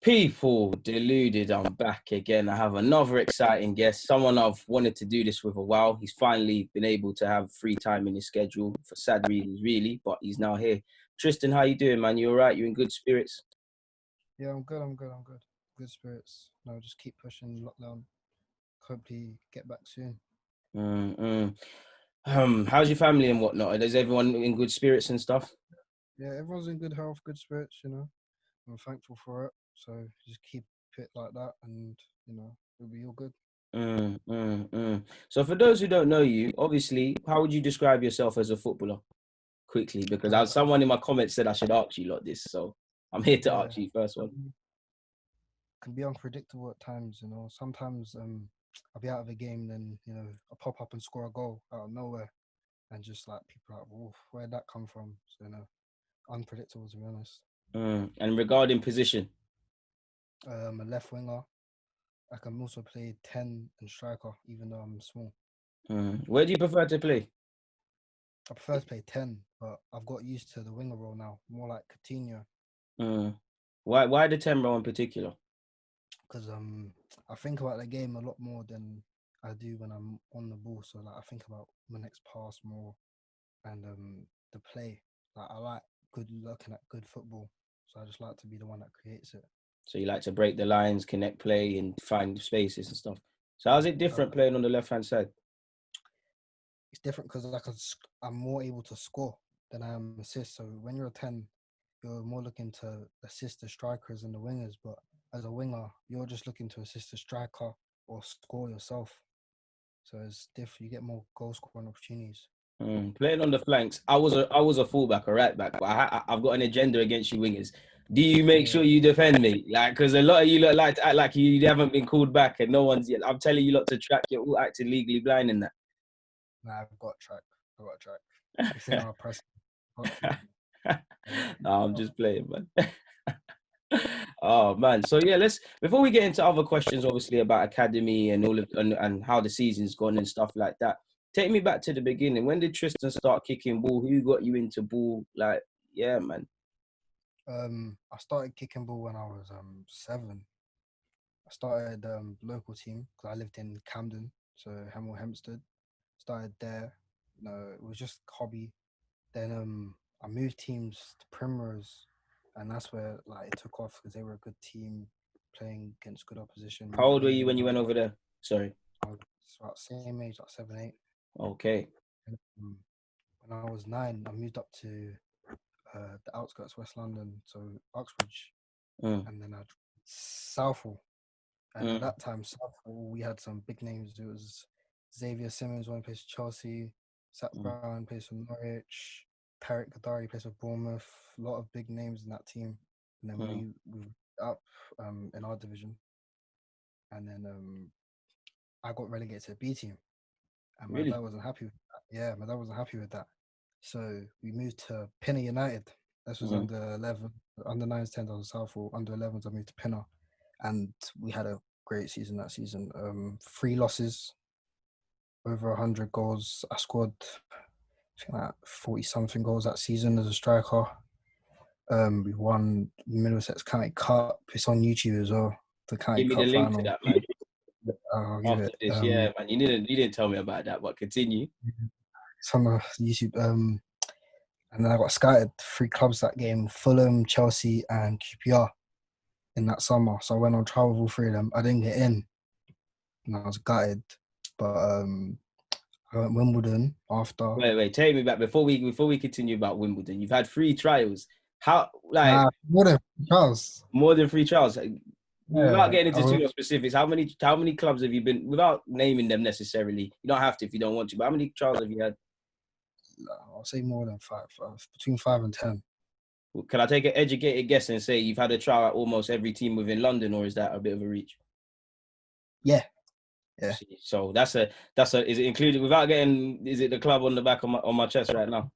People, deluded, I'm back again. I have another exciting guest, someone I've wanted to do this with a while. He's finally been able to have free time in his schedule for sad reasons, really, but he's now here. Tristan, how you doing, man? You all right? You in good spirits? Yeah, I'm good. I'm good. I'm good. Good spirits. No, just keep pushing lockdown. Hopefully, get back soon. Mm-mm. How's your family and whatnot? Is everyone in good spirits and stuff? Yeah, everyone's in good health, good spirits. I'm thankful for it. So just keep it like that, and it'll be all good. So for those who don't know you, obviously, how would you describe yourself as a footballer? Quickly, because Uh, as someone in my comments said I should ask you lot this, so I'm here to yeah, ask you first one. can be unpredictable at times. Sometimes I'll be out of a game, then I'll pop up and score a goal out of nowhere, and just like people are like, "Whoa, where'd that come from?" So unpredictable to be honest. And regarding position, A left winger. I can also play 10 and striker, even though I'm small. where do you prefer to play? I prefer to play 10, but I've got used to the winger role now, more like Coutinho, Mm. Why the 10 role in particular? because I think about the game a lot more than I do when I'm on the ball. So like I think about my next pass more and the play. Like I like looking at good football, so I just like to be the one that creates it. So you like to break the lines, connect play, and find spaces and stuff. So how's it Uh, different playing on the left hand side? it's different because I'm more able to score than I am assist. So when you're a 10, you're more looking to assist the strikers and the wingers. But as a winger, you're just looking to assist the striker or score yourself. So it's different. You get more goal scoring opportunities. Playing on the flanks, I was a fullback, a right back, but I've got an agenda against you wingers. Do you make Yeah. sure you defend me? Like, because a lot of you look like to act like you haven't been called back, and no one's yet. I'm telling you lot to track. You're all acting legally blind in Nah, I've got track. I've got track. It's in our press. Got to. that. Yeah. No, I'm just playing, man. Oh man, so yeah, let's before we get into other questions, obviously about academy and all of and how the season's gone and stuff like that. Take me back to the beginning. When did Tristan start kicking ball? Who got you into ball? Like, yeah, man. I started kicking ball when I was 7. I started local team because I lived in Camden, so Hemel Hempstead. Started there. It was just hobby. Then I moved teams to Primrose, and that's where like it took off because they were a good team playing against good opposition. We How were old were you winning. when you went over there? Sorry. I was about same age, like 7, 8. Okay. And, when I was 9, I moved up to the outskirts, West London, so Uxbridge, Mm, and then I Southall. And at mm, that time, Southall, we had some big names. It was Xavier Simmons, one plays for Chelsea. Zach mm, Brown plays for Norwich. Tarek Kadari plays for Bournemouth. A lot of big names in that team. And then mm. we up in our division. And then I got relegated to B team. And my Really? dad wasn't happy with that. Yeah, my dad wasn't happy with that. So we moved to Pinner United. This was Mm, under 11, under 9s, 10s, I was Southall. Under 11s, I moved to Pinner. And we had a great season that season. 3 losses, over 100 goals. I scored, I think, like 40 something goals that season as a striker. We won Middlesex County Cup. It's on YouTube as well. The County give me the Cup link to final. that, man. I'll give After it. this, yeah, man. You didn't tell me about that, but continue. It's on the YouTube. And then I got scouted 3 clubs that game: Fulham, Chelsea, and QPR in that summer. So I went on trial with all 3 of them. I didn't get in, and I was gutted. But I went Wimbledon after. Wait. Take me back before we continue about Wimbledon. You've had 3 trials. How like Nah, more than trials. more than 3 trials? Without Yeah, getting I into too was, much specifics, how many clubs have you been? Without naming them necessarily, you don't have to if you don't want to. But how many trials have you had? I'll say more than 5, between 5 and 10. Can I take an educated guess and say you've had a trial at almost every team within London, or is that a bit of a reach? Yeah, yeah. So that's a is it included without getting? Is it the club on the back of my chest right now?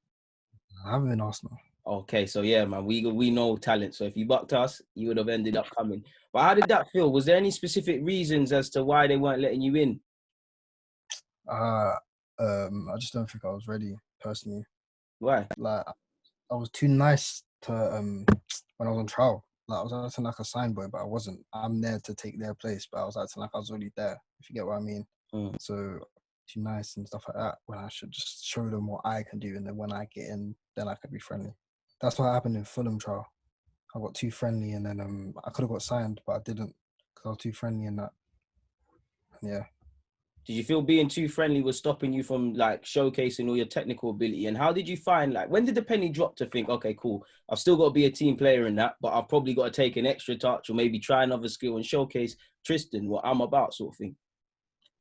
I haven't been Arsenal. Okay, so yeah, man, we know talent. So if you bucked us, you would have ended up coming. But how did that feel? Was there any specific reasons as to why they weren't letting you in? Uh, I just don't think I was ready personally. Why? Like I was too nice to when I was on trial. Like I was acting like a sign boy, but I wasn't. I'm there to take their place, but I was acting like I was already there. If you get what I mean. So too nice and stuff like that. When I should just show them what I can do, and then when I get in, then I can be friendly. That's what happened in Fulham trial. I got too friendly, and then I could have got signed, but I didn't because I was too friendly in that. And yeah. Did you feel being too friendly was stopping you from like showcasing all your technical ability? And how did you find, like, when did the penny drop to think, okay, cool, I've still got to be a team player in that, but I've probably got to take an extra touch or maybe try another skill and showcase Tristan, what I'm about, sort of thing?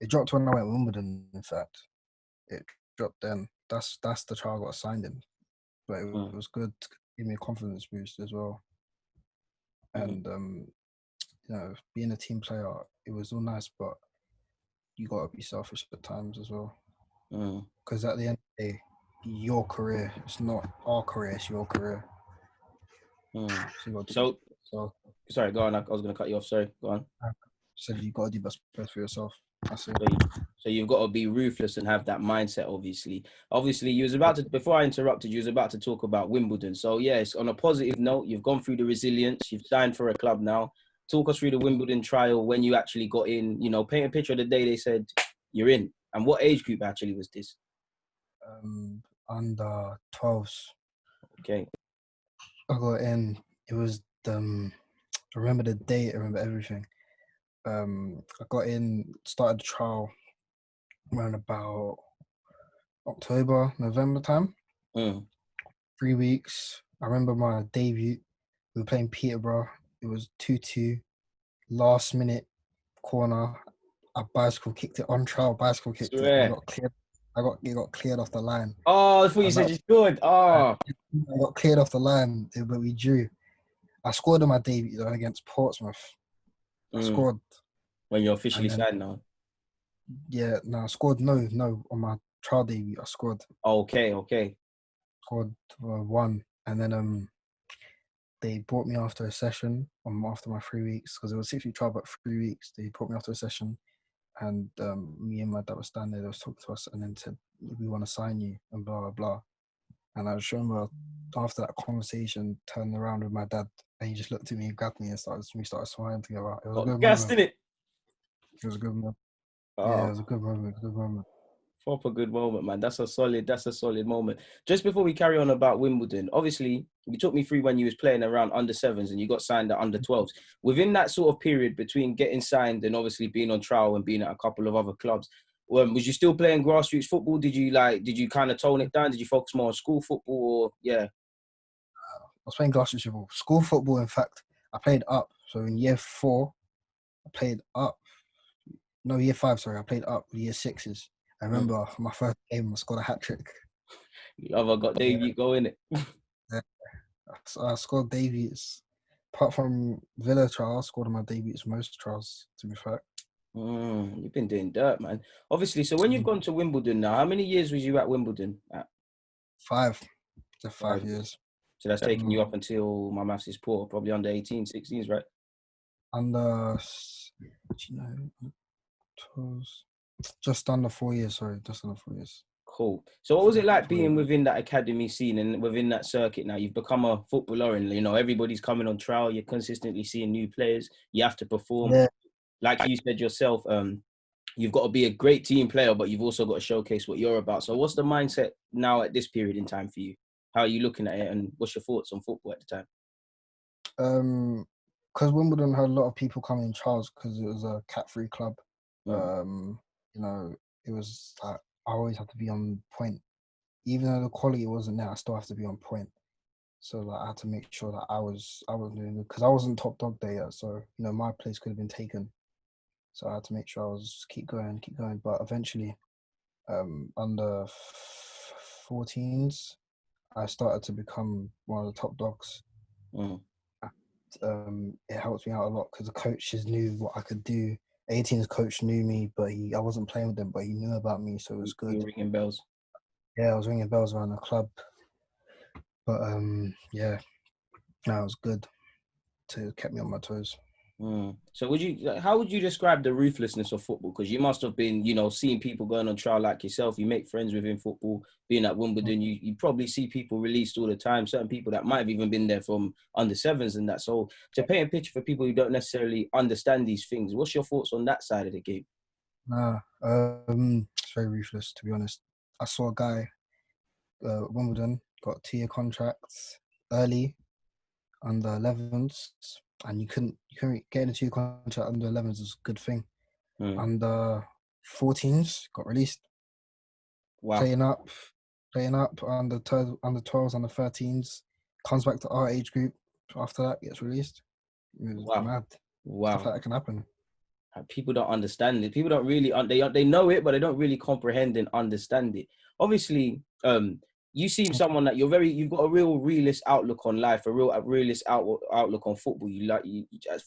It dropped when I went Wimbledon. In fact, it dropped then. That's the trial I got signed in, but it was good. To give me a confidence boost as well. And being a team player, it was all nice, but you gotta be selfish at times as well. Because at the end of the day, your career, it's not our career, it's your career. So sorry, go on. I was gonna cut you off. Sorry, go on. So you gotta do best for yourself. That's it. So you've got to be ruthless and have that mindset, Obviously, you was about to, before I interrupted, you was about to talk about Wimbledon. So, yes, on a positive note, you've gone through the resilience. You've signed for a club now. Talk us through the Wimbledon trial, when you actually got in, paint a picture of the day they said you're in. And what age group actually was this? Under 12s. Okay. I got in. It was I remember the date, I remember everything. I got in, started the trial around about October, November time. 3 weeks. I remember my debut. We were playing Peterborough. It was 2-2. Last minute corner. I bicycle kicked it on trial. Bicycle kicked it. And got cleared. It got cleared off the line. Oh, I thought you said you scored. Oh, I got cleared off the line, but we drew. I scored on my debut though against Portsmouth. I scored. When you're officially signed now? Yeah, no, I scored. No, on my trial debut, I scored. Okay. Scored 1, and then they brought me after a session after my 3 weeks, because it was 6-week trial, but 3 weeks. They brought me after a session, and me and my dad were standing there. They was talking to us, and then said, "We want to sign you," and blah blah blah. And I just remember after that conversation, turned around with my dad, and he just looked at me and grabbed me, and we started smiling together. It was a good moment. It? It was a good moment. Oh. Yeah, it was a good moment. Good moment. Proper good moment, man. That's a solid moment. Just before we carry on about Wimbledon, obviously you took me through when you was playing around under 7s and you got signed at under 12s. Within that sort of period between getting signed and obviously being on trial and being at a couple of other clubs, was you still playing grassroots football? Did you kind of tone it down? Did you focus more on school football or yeah? I was playing grassroots football. School football, in fact, I played up. So in year 4, I played up. No, year 5, sorry, I played up with year 6s. I remember my first game, I scored a hat-trick. You ever got debut going it? Yeah. So I scored debuts. Apart from Villa trial, I scored on my debuts most trials, to be fair. You've been doing dirt, man. Obviously, so when you've gone to Wimbledon now, how many years was you at Wimbledon? 5. So 5 years. So that's taking you up until, my maths is poor, probably under 18, 16s, right? Under, just under 4 years, sorry. Just under 4 years. Cool. So what was it like being within that academy scene and within that circuit now? You've become a footballer and, everybody's coming on trial. You're consistently seeing new players. You have to perform. Yeah. Like you said yourself, you've got to be a great team player, but you've also got to showcase what you're about. So what's the mindset now at this period in time for you? How are you looking at it and what's your thoughts on football at the time? Because Wimbledon had a lot of people coming in trials because it was a cat-free club. It was like I always have to be on point. Even though the quality wasn't there, I still have to be on point. So like, I had to make sure that I was doing good because I wasn't top dog there yet. So my place could have been taken. So I had to make sure I was keep going. But eventually, under 14s, I started to become one of the top dogs. It helped me out a lot because the coaches knew what I could do. 18's coach knew me, but I wasn't playing with them, but he knew about me, so it was good. You were ringing bells. Yeah, I was ringing bells around the club. But yeah, no, it was good to keep me on my toes. So how would you describe the ruthlessness of football? Because you must have been, seeing people going on trial like yourself. You make friends within football, being at Wimbledon. You probably see people released all the time. Certain people that might have even been there from under sevens and that. So to paint a picture for people who don't necessarily understand these things, what's your thoughts on that side of the game? Nah, it's very ruthless, to be honest. I saw a guy, Wimbledon, got 2-year contracts early under 11s, and you couldn't get into 2-year contract under 11s is a good thing. Under 14s got released. Wow. Playing up under 12s, under 13s, comes back to our age group. After that, gets released. It was mad. Wow. Stuff like that can happen. People don't understand it. People don't really they know it, but they don't really comprehend and understand it. Obviously, you seem someone that you've got a real realist outlook on life, a real realist outlook on football.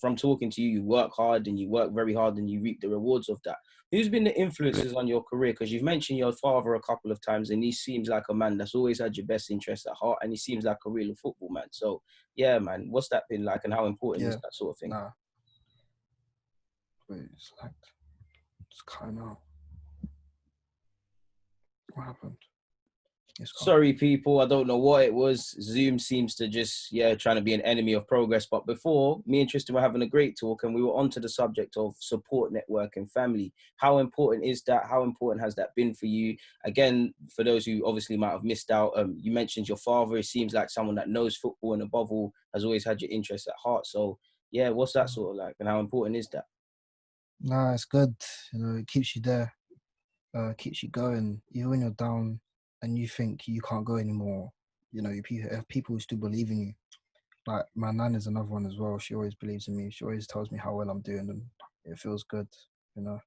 From talking to you, you work hard and you work very hard and you reap the rewards of that. Who's been the influences on your career? Because you've mentioned your father a couple of times, and he seems like a man that's always had your best interests at heart, and he seems like a real football man. So, yeah, man, what's that been like, and how important is that sort of thing? Nah. Wait, it's cutting out. What happened? Sorry, people. I don't know what it was. Zoom seems to just, trying to be an enemy of progress. But before, me and Tristan were having a great talk, and we were onto the subject of support network and family. How important is that? How important has that been for you? Again, for those who obviously might have missed out, you mentioned your father. It seems like someone that knows football and above all has always had your interests at heart. So, yeah, what's that sort of like, and how important is that? Nah, it's good. It keeps you there, keeps you going. Even when you're down and you think you can't go anymore, you have people who still believe in you. Like my nan is another one as well. She always believes in me. She always tells me how well I'm doing, and it feels good. It's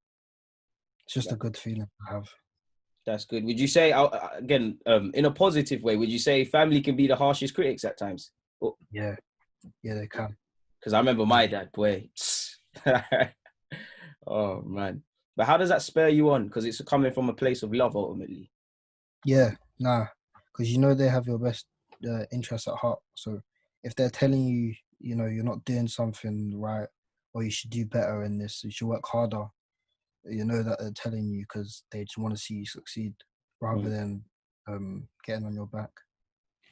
just a good feeling to have. That's good. Would you say, again, in a positive way, would you say family can be the harshest critics at times? Yeah, they can. Because I remember my dad, boy. Oh, man. But how does that spur you on? Because it's coming from a place of love, ultimately. Yeah, because they have your best interests at heart. So if they're telling you, you're not doing something right, or you should do better in this, you should work harder, that they're telling you because they just want to see you succeed rather than getting on your back.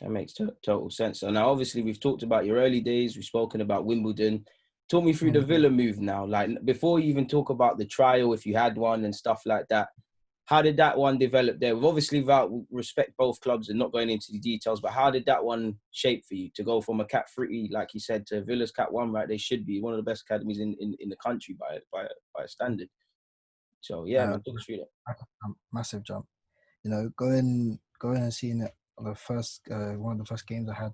That makes total sense. So now, obviously, we've talked about your early days. We've spoken about Wimbledon. Talk me through the Villa move now. Like, before you even talk about the trial, if you had one and stuff like that, how did that one develop there? We've obviously, without respect both clubs and not going into the details, but how did that one shape for you to go from a Cat 3, like you said, to Villa's Cat 1, right? They should be one of the best academies in the country by a standard. So, yeah, man, talk us through that. Massive jump. Going and seeing it on the first, one of the first games I had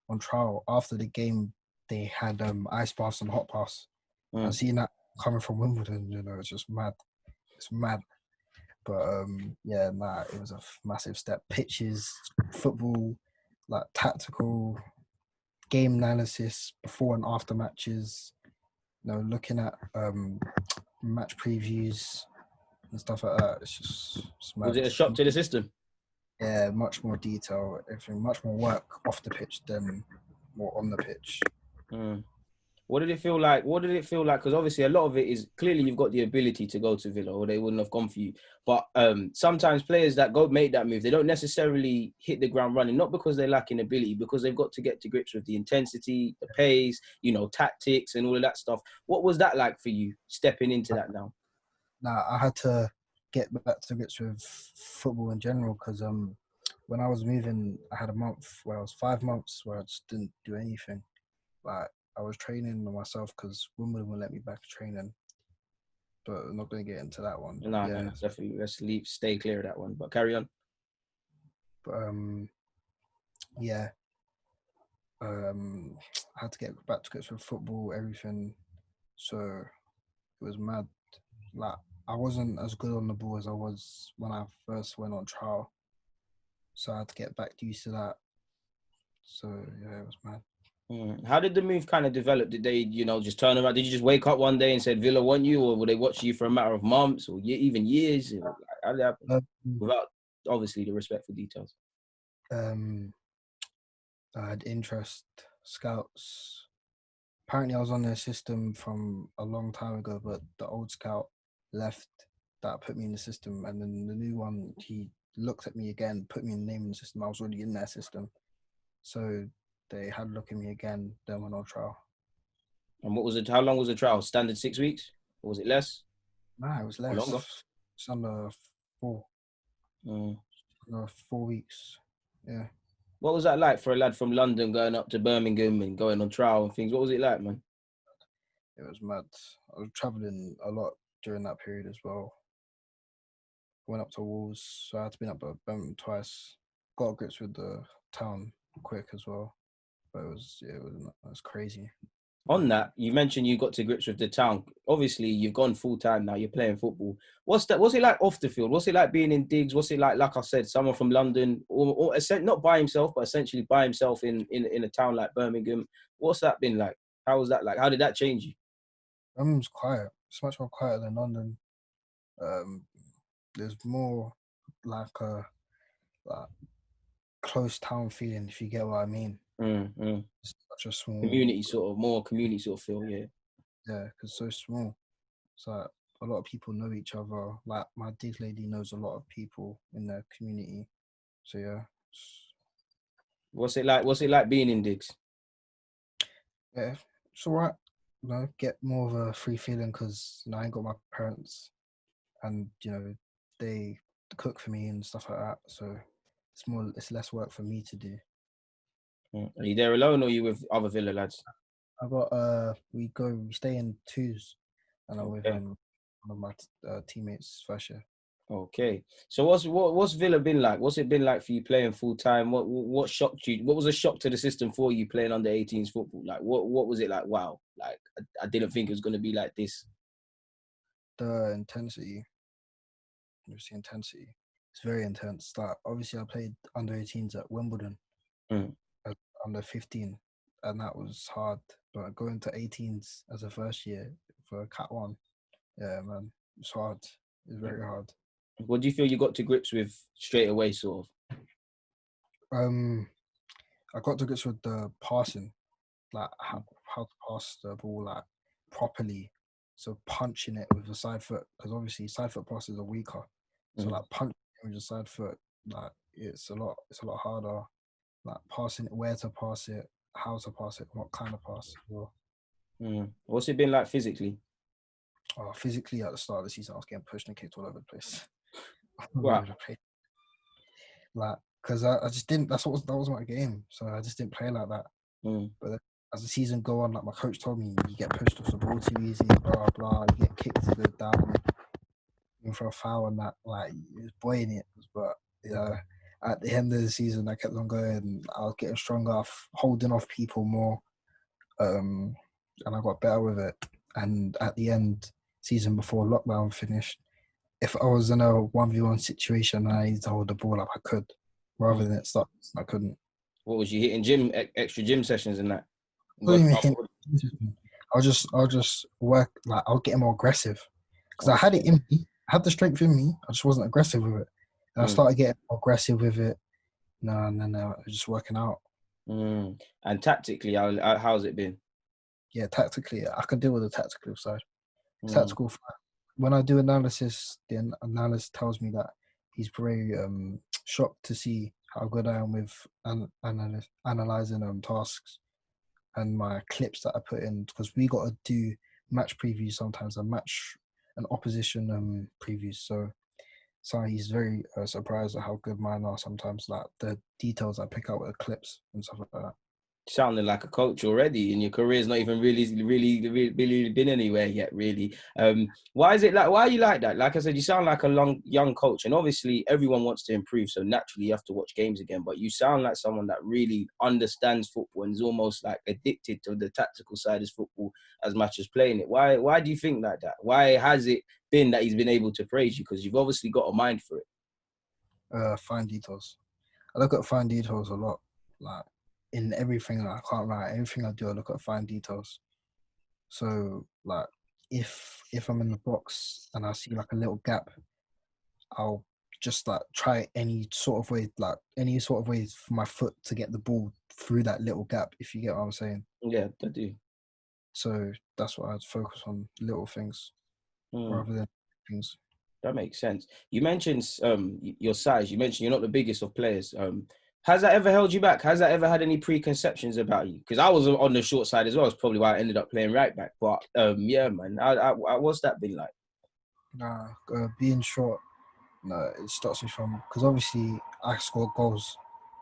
on trial. After the game, they had ice baths and hot baths. And seeing that coming from Wimbledon, it's just mad. It's mad. But it was a massive step. Pitches, football, like tactical game analysis before and after matches. Looking at match previews and stuff like that. It's mad. Was it a shock to the system? Yeah, much more detail, everything, much more work off the pitch than more on the pitch. What did it feel like? Because obviously a lot of it is clearly you've got the ability to go to Villa or they wouldn't have gone for you. But sometimes players that make that move, they don't necessarily hit the ground running, not because they're lacking ability, because they've got to get to grips with the intensity, the pace, tactics and all of that stuff. What was that like for you stepping into that now? I had to get back to grips with football in general because when I was moving, I had a month where I was 5 months where I just didn't do anything. Like I was training myself because Wimbledon wouldn't let me back to training. But I'm not going to get into that one. No, definitely. Let's stay clear of that one. But carry on. But I had to get back to grips with football, everything. So it was mad. Like I wasn't as good on the ball as I was when I first went on trial. So I had to get back used to that. So yeah, it was mad. How did the move kind of develop? Did they, just turn around? Did you just wake up one day and said Villa want you, or would they watch you for a matter of months or even years? How did that happen? Without obviously the respectful details. I had interest, scouts, apparently I was on their system from a long time ago, but the old scout left that put me in the system, and then the new one, he looked at me again, put me in the name in the system. I was already in their system, so they had a look at me again. Then went on trial. And what was it? How long was the trial? Standard 6 weeks? Or was it less Nah, it was or longer? less. It's under four. Mm. 4 weeks. Yeah. What was that like for a lad from London going up to Birmingham and going on trial and things? What was it like, man? It was mad. I was traveling a lot during that period as well. Went up to Wolves, so I had to be up at Birmingham twice. Got grips with the town quick as well, but it was crazy. On that, you mentioned you got to grips with the town. Obviously, you've gone full time now. You're playing football. What's that? What's it like off the field? What's it like being in digs? What's it like I said, someone from London, or not by himself, but essentially by himself in a town like Birmingham? What's that been like? How was that like? How did that change you? Birmingham's quiet. It's much more quiet than London. Um, there's more like a like close town feeling, if you get what I mean. It's such a small More community sort of feel, yeah. yeah, because it's so small. So a lot of people know each other. Like my dig lady knows a lot of people in their community. So yeah, What's it like? What's it like being in digs? yeah, it's alright. Get more of a free feeling because I ain't got my parents, and they cook for me and stuff like that. So it's less work for me to do. Are you there alone or are you with other Villa lads? I got we stay in twos, and I'm with Okay. one of my teammates first year. Okay. So what's Villa been like? What's it been like for you playing full time? What shocked you? What was a shock to the system for you playing under 18s football? Like what was it like? Wow. Like I didn't think it was gonna be like this. The intensity, it's very intense. Like obviously I played under 18s at Wimbledon, Mm. under 15, and that was hard. But going to 18s as a first year for Cat 1, yeah, man, it's hard. It's very hard. What do you feel you got to grips with straight away, sort of? I got to grips with the passing, like how to pass the ball like properly. So punching it with the side foot, because obviously side foot passes are weaker. So like punching it with the side foot, like it's a lot harder. Like passing it, where to pass it, how to pass it, what kind of pass. Well, What's it been like physically? physically at the start of the season, I was getting pushed and kicked all over the place. Wow. Like, because I just didn't. That was my game, so I just didn't play like that. But as the season go on, like my coach told me, you get pushed off the ball too easy, blah blah. You get kicked to go down, even for a foul, and that like it was buoying it. But at the end of the season, I kept on going. I was getting stronger, holding off people more, and I got better with it. And at the end, season before lockdown finished, if I was in a 1v1 situation and I needed to hold the ball up, I could. Rather than it stops, I couldn't. What was you hitting extra gym sessions and that? I'll just work, like I'll get more aggressive because I had it in me. I had the strength in me. I just wasn't aggressive with it. And I started getting more aggressive with it. No, I was just working out. And tactically, how's it been? Yeah, tactically, I can deal with the tactical side. Tactical, when I do analysis, the analyst tells me that he's very shocked to see how good I am with analyzing tasks and my clips that I put in, because we got to do match previews sometimes, an opposition previews. So he's very surprised at how good mine are sometimes, like the details I pick out with the clips and stuff like that. Sounding like a coach already, and your career's not even really been anywhere yet, really. Why are you like that? Like I said, you sound like a young coach, and obviously everyone wants to improve, so naturally you have to watch games again, but you sound like someone that really understands football and is almost like addicted to the tactical side of football as much as playing it. Why do you think like that? Why has it been that he's been able to praise you? Because you've obviously got a mind for it. Fine details. I look at fine details a lot. Like in everything, I can't lie. Everything I do, I look at fine details. So like if I'm in the box and I see like a little gap, I'll just like try any sort of way for my foot to get the ball through that little gap, if you get what I'm saying. Yeah, I do. So that's what I'd focus on, little things rather than things. That makes sense. You mentioned your size. You mentioned you're not the biggest of players. Has that ever held you back? Has that ever had any preconceptions about you? Because I was on the short side as well. It's probably why I ended up playing right back. But yeah, man, what's that been like? Nah, being short, no, it stops me from, because obviously I score goals,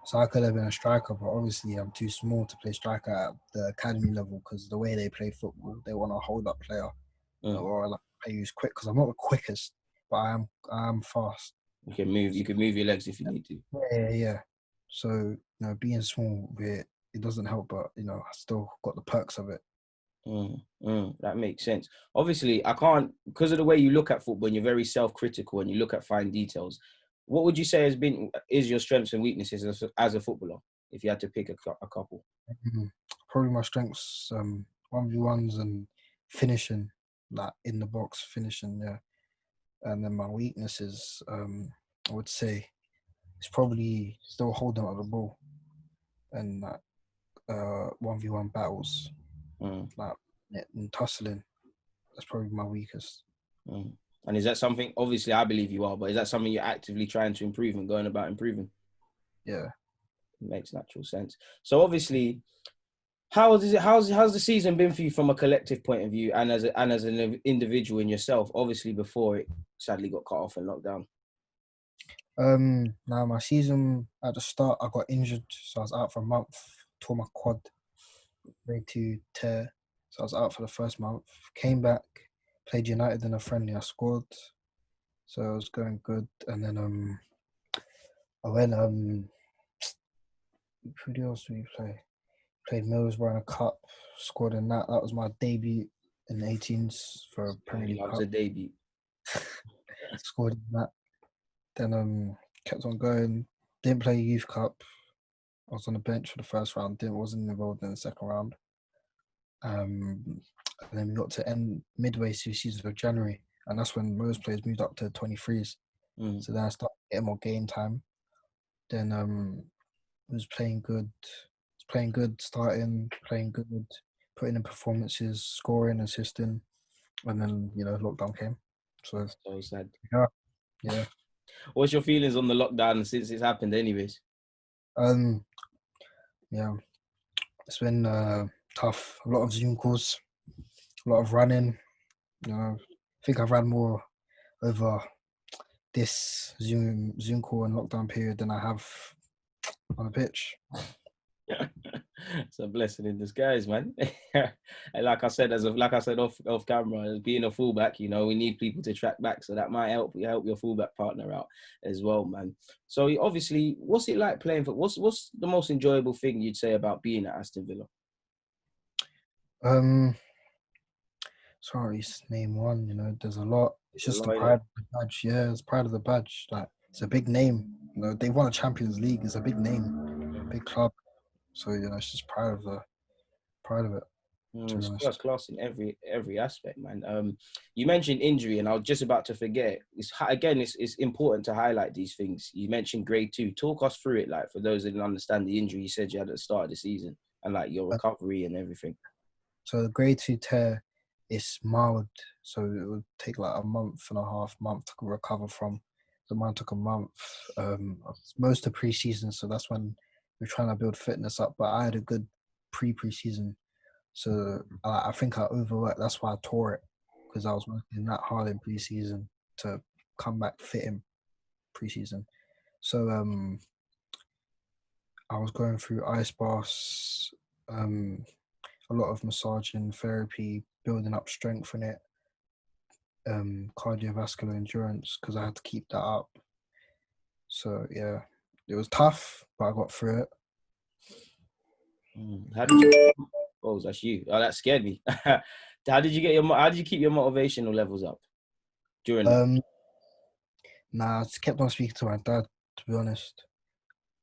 so I could have been a striker, but obviously I'm too small to play striker at the academy level because the way they play football, they want to hold up player or like play who's quick. Because I'm not the quickest, but I am fast. You can move. You can move your legs if you need to. Yeah. So being small, it doesn't help, but I still got the perks of it. That makes sense. Obviously, I can't, because of the way you look at football and you're very self-critical and you look at fine details. What would you say is your strengths and weaknesses as a footballer, if you had to pick a couple? Probably my strengths, 1v1s and finishing, like in the box finishing, yeah. And then my weaknesses, I would say, it's probably still holding on the ball and like 1v1 battles, like and tussling. That's probably my weakest. And is that something? Obviously, I believe you are, but is that something you're actively trying to improve and going about improving? Yeah, it makes natural sense. So obviously, how's the season been for you from a collective point of view and as an individual in yourself? Obviously, before it sadly got cut off and locked down. Now my season at the start, I got injured, so I was out for a month. Tore my quad, grade 2 tear, so I was out for the first month. Came back, played United in a friendly. I scored, so it was going good. And then I went who else did we play? Played Middlesbrough in a cup, scored in that. That was my debut in the 18s for a Premier League Loves cup. a debut. Scored in that. Then kept on going. Didn't play Youth Cup. I was on the bench for the first round. Wasn't involved in the second round. And then we got to end midway through season of January, and that's when most players moved up to 23s. So then I started getting more game time. Then was playing good. Starting playing good, putting in performances, scoring, assisting, and then lockdown came. So sad. Yeah. What's your feelings on the lockdown since it's happened, anyways? Yeah, it's been tough. A lot of Zoom calls, a lot of running. I think I've ran more over this Zoom call and lockdown period than I have on a pitch. It's a blessing in disguise, man. And like I said off camera, as being a fullback, we need people to track back, so that might help your fullback partner out as well, man. So obviously, what's it like playing for? What's the most enjoyable thing you'd say about being at Aston Villa? Sorry, name one. There's a lot. It's just the pride of the badge. Yeah, it's pride of the badge. Like, it's a big name. They won a Champions League. It's a big name, big club. So it's just pride of it. It's first class in every aspect, man. You mentioned injury, and I was just about to forget. It's important to highlight these things. You mentioned grade 2. Talk us through it, like for those that didn't understand the injury you said you had at the start of the season, and like your recovery and everything. So the grade 2 tear is mild, so it would take like a month and a half to recover from. So mine took a month. Most of pre-season, so that's when we're trying to build fitness up. But I had a good pre-season. So I think I overworked. That's why I tore it, because I was working that hard in preseason to come back fit in preseason. So I was going through ice baths, a lot of massaging, therapy, building up strength in it, cardiovascular endurance, because I had to keep that up. So yeah, it was tough, but I got through it. How did you? Oh, that's you. Oh, that scared me. How did you keep your motivational levels up during that? Nah, I just kept on speaking to my dad, to be honest.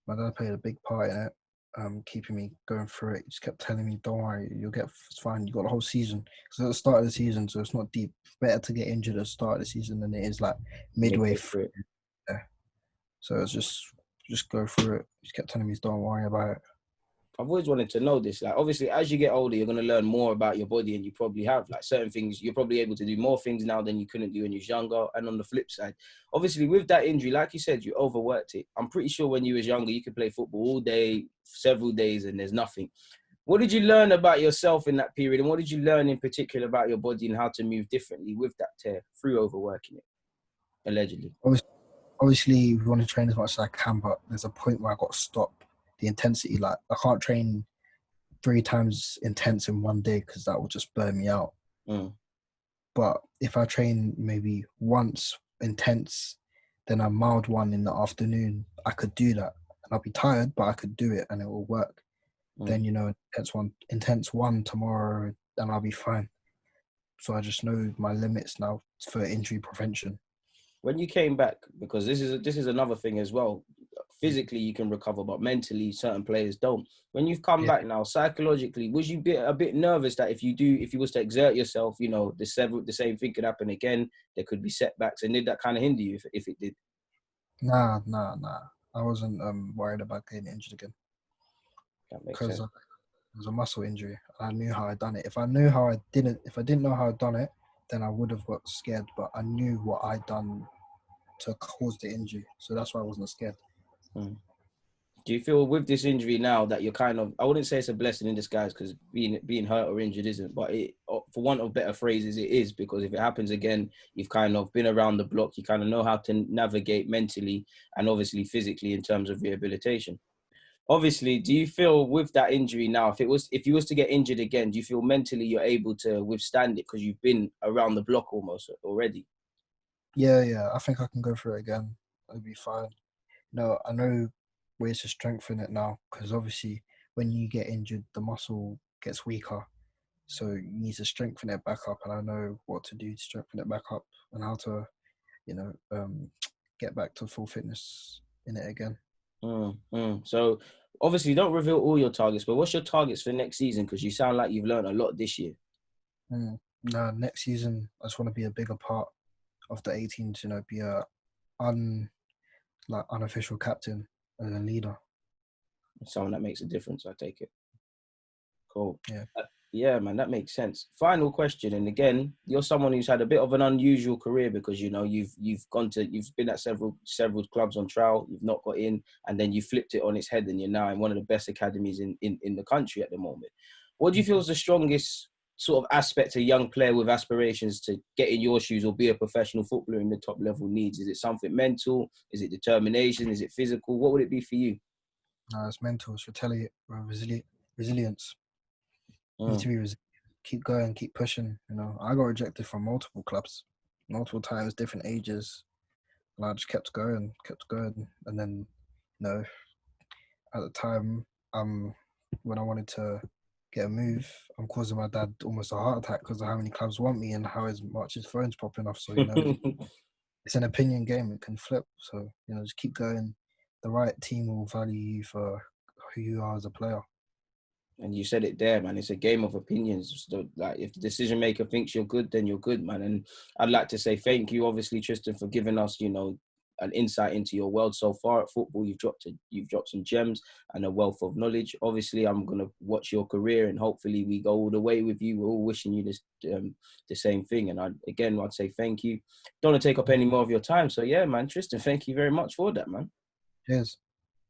My dad played a big part in it, keeping me going through it. He just kept telling me, don't worry, it's fine. You got the whole season. Because at the start of the season, so it's not deep. Better to get injured at the start of the season than it is like midway through it. Yeah. So it's just go through it. He just kept telling me, don't worry about it. I've always wanted to know this. Like, obviously, as you get older, you're going to learn more about your body, and you probably have like certain things. You're probably able to do more things now than you couldn't do when you was younger. And on the flip side, obviously, with that injury, like you said, you overworked it. I'm pretty sure when you was younger, you could play football all day, several days, and there's nothing. What did you learn about yourself in that period, and what did you learn in particular about your body and how to move differently with that tear through overworking it, allegedly? Obviously, we want to train as much as I can, but there's a point where I got to stop the intensity. Like, I can't train 3 times intense in one day because that will just burn me out. But if I train maybe once intense, then a mild one in the afternoon, I could do that. And I'll be tired, but I could do it and it will work. Then, you know, intense one tomorrow, then I'll be fine. So I just know my limits now for injury prevention. When you came back, because this is another thing as well. Physically, you can recover, but mentally, certain players don't. When you've come back now, psychologically, was you a bit nervous that if you was to exert yourself, you know, the same thing could happen again? There could be setbacks, and did that kind of hinder you if it did? Nah. I wasn't worried about getting injured again. That makes because sense. it was a muscle injury. I knew how I'd done it. If I didn't know how I'd done it, then I would have got scared. But I knew what I'd done to cause the injury, so that's why I wasn't scared. Do you feel with this injury now that you're kind of, I wouldn't say it's a blessing in disguise because being hurt or injured isn't, but for want of better phrases, it is, because if it happens again, you've kind of been around the block, you kind of know how to navigate mentally and obviously physically in terms of rehabilitation. Obviously, do you feel with that injury now, if you was to get injured again, do you feel mentally you're able to withstand it because you've been around the block almost already? Yeah, I think I can go through it again. It'll be fine. No, I know ways to strengthen it now, because obviously when you get injured, the muscle gets weaker. So you need to strengthen it back up, and I know what to do to strengthen it back up and how to, get back to full fitness in it again. So obviously don't reveal all your targets, but what's your targets for next season? Because you sound like you've learned a lot this year. No, next season I just want to be a bigger part of the 18s. Be a unofficial captain and a leader. Someone that makes a difference, I take it. Cool. Yeah. Yeah, man, that makes sense. Final question, and again, you're someone who's had a bit of an unusual career because you've been at several clubs on trial, you've not got in, and then you flipped it on its head, and you're now in one of the best academies in the country at the moment. What do you feel is the strongest sort of aspect a young player with aspirations to get in your shoes or be a professional footballer in the top level needs? Is it something mental? Is it determination? Is it physical? What would it be for you? It's mental. It's resilience. You need to be resilient. Keep going, keep pushing. I got rejected from multiple clubs, multiple times, different ages, and I just kept going. And then, at the time, when I wanted to get a move, I'm causing my dad almost a heart attack because of how many clubs want me and how much his phone's popping off. So it's an opinion game. It can flip. So just keep going. The right team will value you for who you are as a player. And you said it there, man. It's a game of opinions. So, like, if the decision maker thinks you're good, then you're good, man. And I'd like to say thank you, obviously, Tristan, for giving us, an insight into your world so far at football. You've dropped some gems and a wealth of knowledge. Obviously, I'm gonna watch your career, and hopefully, we go all the way with you. We're all wishing you this, the same thing. And I'd say thank you. Don't want to take up any more of your time. So yeah, man, Tristan, thank you very much for that, man. Cheers.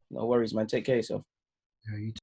No worries, man. Take care of yourself. Yeah, you